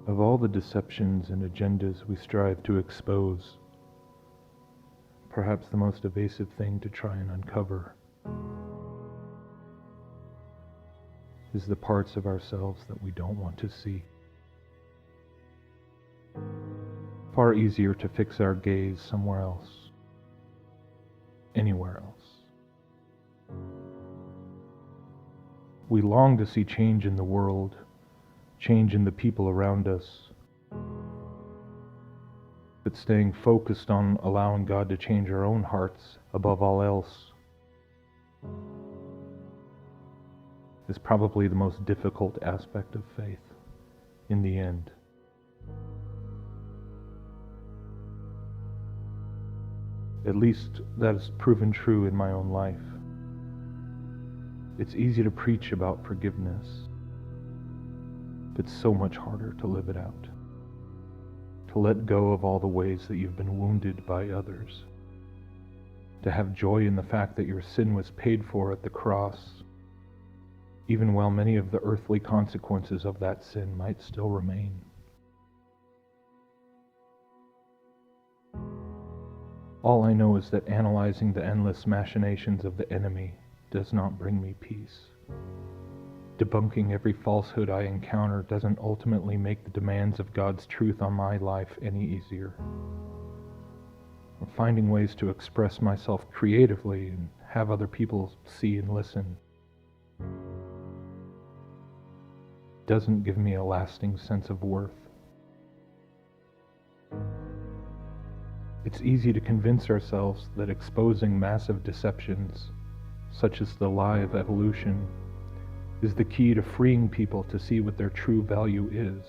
Of all the deceptions and agendas we strive to expose, perhaps the most evasive thing to try and uncover is the parts of ourselves that we don't want to see. Far easier to fix our gaze somewhere else, anywhere else. We long to see change in the world, change in the people around us, but staying focused on allowing God to change our own hearts above all else is probably the most difficult aspect of faith in the end. At least that has proven true in my own life. It's easy to preach about forgiveness, but so much harder to live it out. To let go of all the ways that you've been wounded by others. To have joy in the fact that your sin was paid for at the cross, even while many of the earthly consequences of that sin might still remain. All I know is that analyzing the endless machinations of the enemy does not bring me peace. Debunking every falsehood I encounter doesn't ultimately make the demands of God's truth on my life any easier. Or finding ways to express myself creatively and have other people see and listen doesn't give me a lasting sense of worth. It's easy to convince ourselves that exposing massive deceptions, such as the lie of evolution, is the key to freeing people to see what their true value is.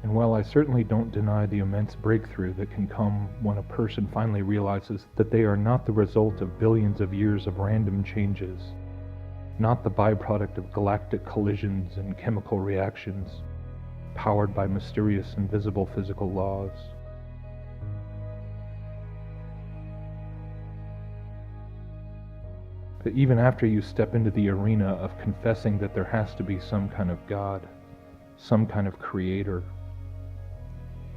And while I certainly don't deny the immense breakthrough that can come when a person finally realizes that they are not the result of billions of years of random changes, not the byproduct of galactic collisions and chemical reactions, powered by mysterious invisible physical laws. But even after you step into the arena of confessing that there has to be some kind of God, some kind of creator,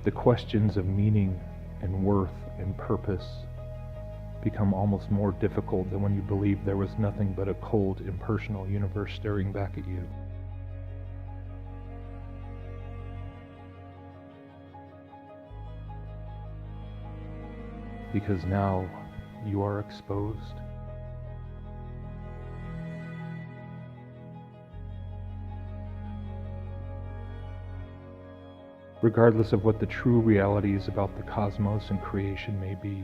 the questions of meaning and worth and purpose become almost more difficult than when you believe there was nothing but a cold, impersonal universe staring back at you. Because now you are exposed. Regardless of what the true realities about the cosmos and creation may be,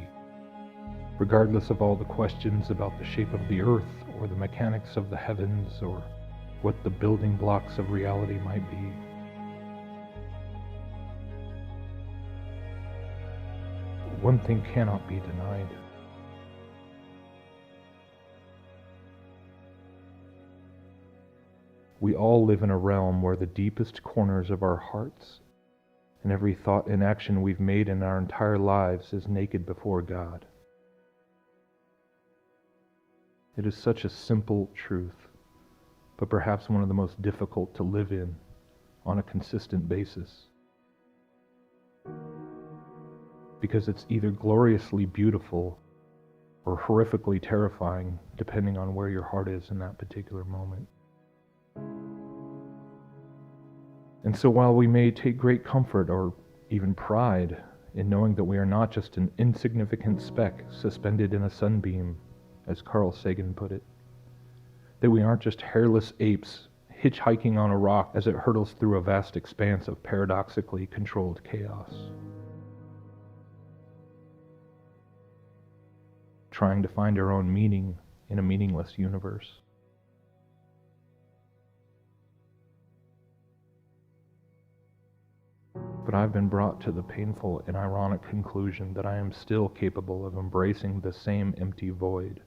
regardless of all the questions about the shape of the earth or the mechanics of the heavens or what the building blocks of reality might be, one thing cannot be denied. We all live in a realm where the deepest corners of our hearts and every thought and action we've made in our entire lives is naked before God. It is such a simple truth, but perhaps one of the most difficult to live in on a consistent basis. Because it's either gloriously beautiful or horrifically terrifying, depending on where your heart is in that particular moment. And so while we may take great comfort or even pride in knowing that we are not just an insignificant speck suspended in a sunbeam, as Carl Sagan put it, that we aren't just hairless apes hitchhiking on a rock as it hurtles through a vast expanse of paradoxically controlled chaos, trying to find our own meaning in a meaningless universe. But I've been brought to the painful and ironic conclusion that I am still capable of embracing the same empty void,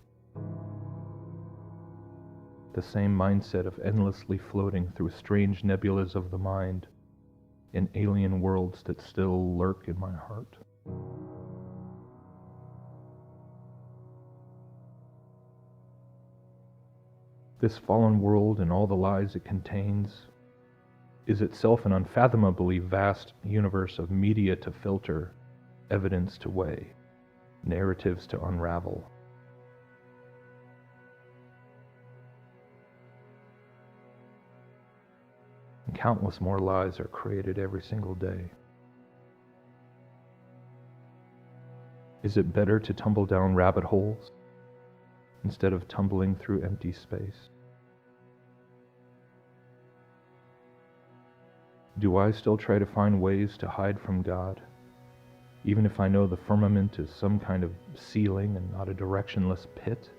the same mindset of endlessly floating through strange nebulas of the mind in alien worlds that still lurk in my heart. This fallen world and all the lies it contains is itself an unfathomably vast universe of media to filter, evidence to weigh, narratives to unravel. And countless more lies are created every single day. Is it better to tumble down rabbit holes instead of tumbling through empty space? Do I still try to find ways to hide from God, even if I know the firmament is some kind of ceiling and not a directionless pit?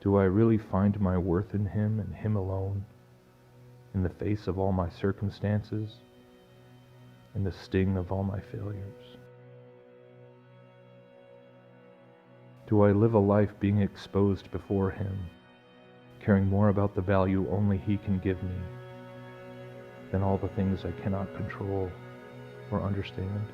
Do I really find my worth in Him and Him alone, in the face of all my circumstances, in the sting of all my failures? Do I live a life being exposed before Him, caring more about the value only He can give me than all the things I cannot control or understand?